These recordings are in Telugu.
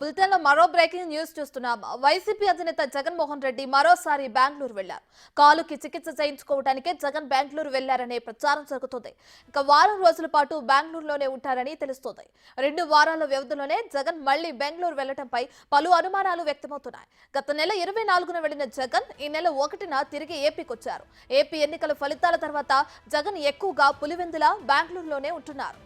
బులెటిన్లో మరో బ్రేకింగ్ న్యూస్ చూస్తున్నాం. వైసీపీ అధినేత జగన్మోహన్ రెడ్డి మరోసారి బెంగళూరు వెళ్లారు. కాలుకి చికిత్స చేయించుకోవడానికే జగన్ బెంగళూరు వెళ్లారనే ప్రచారం జరుగుతుంది. ఇక వారం రోజుల పాటు బెంగళూరులోనే ఉంటారని తెలుస్తోంది. 2 వారాల వ్యవధిలోనే జగన్ మళ్లీ బెంగళూరు వెళ్లడంపై పలు అనుమానాలు వ్యక్తమవుతున్నాయి. గత నెల 24న వెళ్లిన జగన్ ఈ నెల 1న తిరిగి ఏపీకి వచ్చారు. ఏపీ ఎన్నికల ఫలితాల తర్వాత జగన్ ఎక్కువగా పులివెందుల బెంగళూరులోనే ఉంటున్నారు.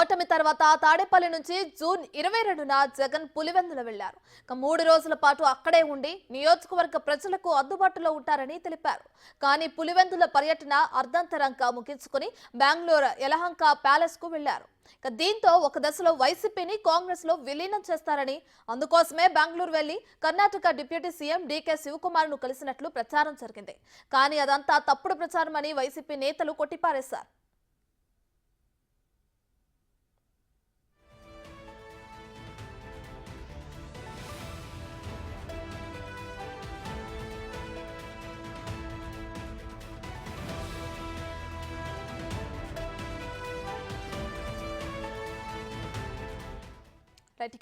ఓటమి తర్వాత తాడేపల్లి నుంచి జూన్ 22న జగన్ పులివెందుల వెళ్లారు. 3 రోజుల పాటు అక్కడే ఉండి నియోజకవర్గ ప్రజలకు అందుబాటులో ఉంటారని తెలిపారు. కానీ పులివెందుల పర్యటన అర్ధంతరంగా ముగించుకుని బెంగళూరు యలహంక ప్యాలెస్ కు వెళ్లారు. దీంతో ఒక దశలో వైసీపీని కాంగ్రెస్ లో విలీనం చేస్తారని, అందుకోసమే బెంగళూరు వెళ్లి Karnataka deputy CM DK Shivakumar ను కలిసినట్లు ప్రచారం జరిగింది. కానీ అదంతా తప్పుడు ప్రచారమని వైసీపీ నేతలు కొట్టిపారేశారు.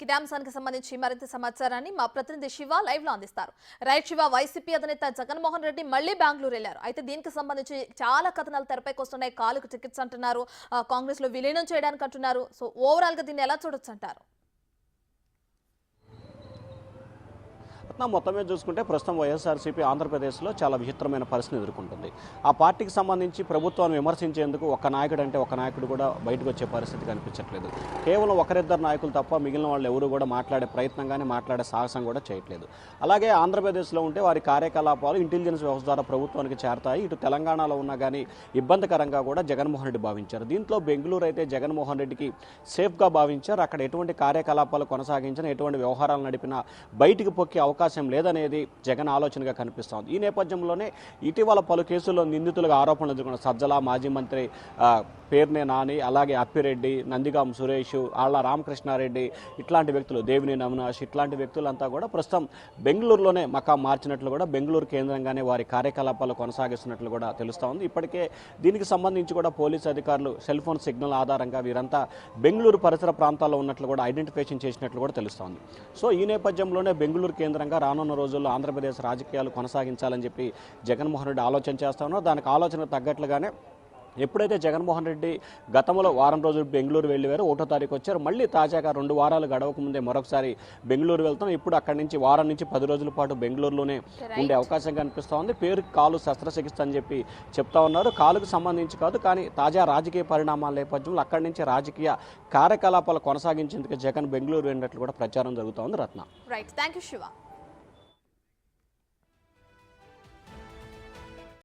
ఇదే అంశానికి సంబంధించి మరింత సమాచారాన్ని మా ప్రతినిధి శివ లైవ్ లో అందిస్తారు. రైట్ శివ, వైసీపీ అధినేత జగన్మోహన్ రెడ్డి మళ్లీ బెంగళూరు వెళ్లారు. అయితే దీనికి సంబంధించి చాలా కథనాలు తెరపైకి వస్తున్నాయి. కాలుకు చికిత్స అంటున్నారు, కాంగ్రెస్ లో విలీనం చేయడానికి అంటున్నారు. సో ఓవరాల్ గా దీన్ని ఎలా చూడొచ్చు అంటారు? మొత్తం మీద చూసుకుంటే ప్రస్తుతం వైఎస్ఆర్సీపీ ఆంధ్రప్రదేశ్లో చాలా విచిత్రమైన పరిస్థితిని ఎదుర్కొంటుంది. ఆ పార్టీకి సంబంధించి ప్రభుత్వాన్ని విమర్శించేందుకు ఒక నాయకుడు కూడా బయటకు వచ్చే పరిస్థితి కనిపించట్లేదు. కేవలం ఒకరిద్దరు నాయకులు తప్ప మిగిలిన వాళ్ళు ఎవరు కూడా మాట్లాడే ప్రయత్నం కానీ మాట్లాడే సాహసం కూడా చేయట్లేదు. అలాగే ఆంధ్రప్రదేశ్లో ఉంటే వారి కార్యకలాపాలు ఇంటెలిజెన్స్ వ్యవస్థ ద్వారా ప్రభుత్వానికి చేరతాయి. ఇటు తెలంగాణలో ఉన్నా కానీ ఇబ్బందికరంగా కూడా జగన్మోహన్ రెడ్డి భావించారు. దీంట్లో బెంగళూరు అయితే జగన్మోహన్ రెడ్డికి సేఫ్గా భావించారు. అక్కడ ఎటువంటి కార్యకలాపాలు కొనసాగించినా, ఎటువంటి వ్యవహారాలు నడిపినా బయటికి పొక్కే అవకాశం లేదనేది జగన్ ఆలోచనగా కనిపిస్తోంది. ఈ నేపథ్యంలోనే ఇటీవల పలు కేసుల్లో నిందితులుగా ఆరోపణలు ఎదుర్కొన్న సజ్జల, మాజీ మంత్రి పేర్నే నాని, అలాగే అప్పిరెడ్డి, నందిగాం సురేష్, ఆళ్ల రామకృష్ణారెడ్డి, ఇట్లాంటి వ్యక్తులు, దేవినేని అవినాష్, ఇట్లాంటి వ్యక్తులంతా కూడా ప్రస్తుతం బెంగళూరులోనే మకాం మార్చినట్లు కూడా బెంగళూరు కేంద్రంగానే వారి కార్యకలాపాలు కొనసాగిస్తున్నట్లు కూడా తెలుస్తోంది. ఇప్పటికే దీనికి సంబంధించి కూడా పోలీసు అధికారులు సెల్ ఫోన్ సిగ్నల్ ఆధారంగా వీరంతా బెంగళూరు పరిసర ప్రాంతాల్లో ఉన్నట్లు కూడా ఐడెంటిఫికేషన్ చేసినట్లు కూడా తెలుస్తోంది. సో ఈ నేపథ్యంలోనే బెంగళూరు కేంద్రంగా రానున్న రోజుల్లో ఆంధ్రప్రదేశ్ రాజకీయాలు కొనసాగించాలని చెప్పి జగన్మోహన్ రెడ్డి ఆలోచన చేస్తా ఉన్నారు. దానికి ఆలోచన తగ్గట్లుగానే ఎప్పుడైతే జగన్మోహన్ రెడ్డి గతంలో వారం రోజులు బెంగళూరు వెళ్ళివారు, 1వ తారీఖు వచ్చారు. మళ్ళీ తాజాగా 2 వారాలు గడవక ముందే మరొకసారి బెంగళూరు వెళ్తాం. ఇప్పుడు అక్కడి నుంచి వారం నుంచి 10 రోజుల పాటు బెంగళూరులోనే ఉండే అవకాశం కనిపిస్తూ ఉంది. పేరు కాలు శస్త్రచికిత్స అని చెప్పి చెప్తా ఉన్నారు. కాలుకు సంబంధించి కాదు, కానీ తాజా రాజకీయ పరిణామాల నేపథ్యంలో అక్కడి నుంచి రాజకీయ కార్యకలాపాలు కొనసాగించేందుకు జగన్ బెంగళూరు వెళ్ళినట్లు కూడా ప్రచారం జరుగుతూ ఉంది. రత్న. Right, thank you Shiva.